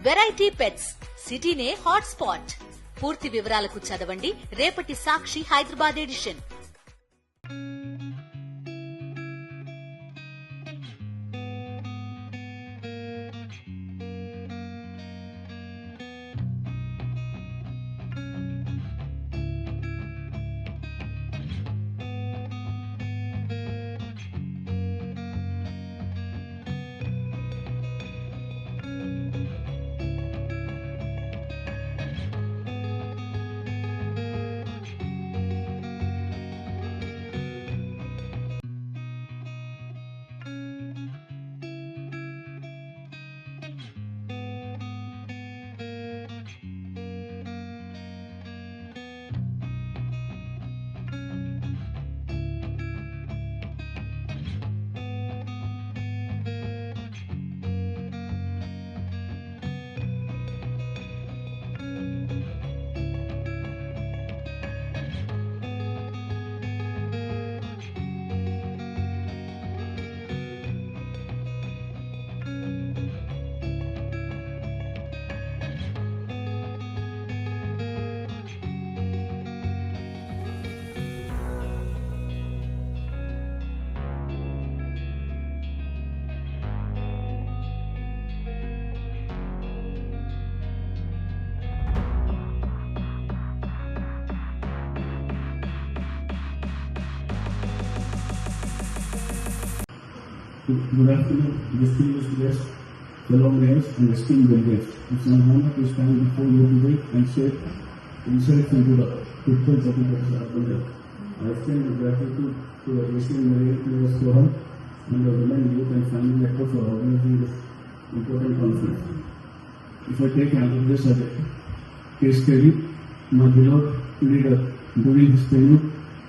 Variety pets సిటీనే hot spot. పూర్తి వివరాలకు చదవండి రేపటి Sakshi Hyderabad edition. Good afternoon, distinguished guests, fellow mayors and esteemed delegates. It's an honor to stand before you today and share insights into the pitfalls of the Assembly. I extend gratitude to the Asian Mayor Players Forum and the Women, Youth and Family Network for organizing this important conference. If I take Andhra Pradesh as a case study, my beloved leader during his tenure,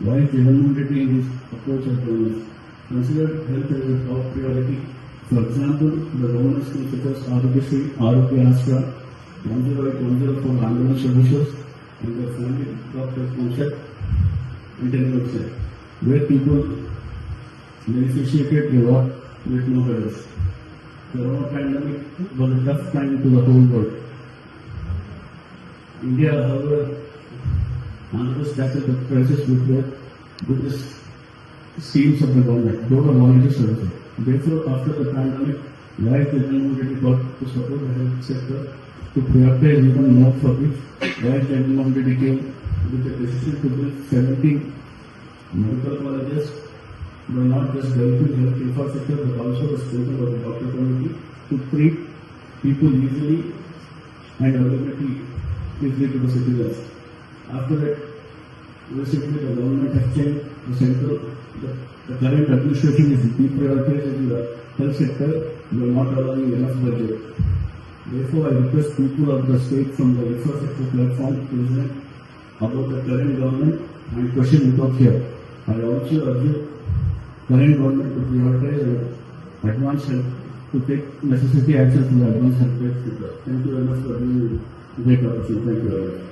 why Jagannath Reddy in his approach as governance considered health as a top priority. For example, the government schemes such as Arogyasri, Arogya Ashra, 10810 for ambulance services, and the family doctor concept intelligence, where people beneficiated a lot with no hurdles. The Corona pandemic was a tough time to the whole world. India, however, Andhra tackled the crisis with the goodness schemes of the government, total volunteer services. Therefore, after the pandemic, life is really got to support the health sector to prioritize even more for which Life Technology came with the decision to build 17 medical colleges by not just developing health infrastructure but also the strength of the doctor community to treat people easily and availability easily to the citizens. After that, recently the government has changed the central. The current administration is deprioritizing the health sector by not allowing enough budget. Therefore, I request people of the state from the infrastructure platform to listen about the current government and question without fear. I also urge the current government to prioritize advance help to take necessary actions in the advance health sector. Thank you very much for giving me great opportunity. Thank you very much.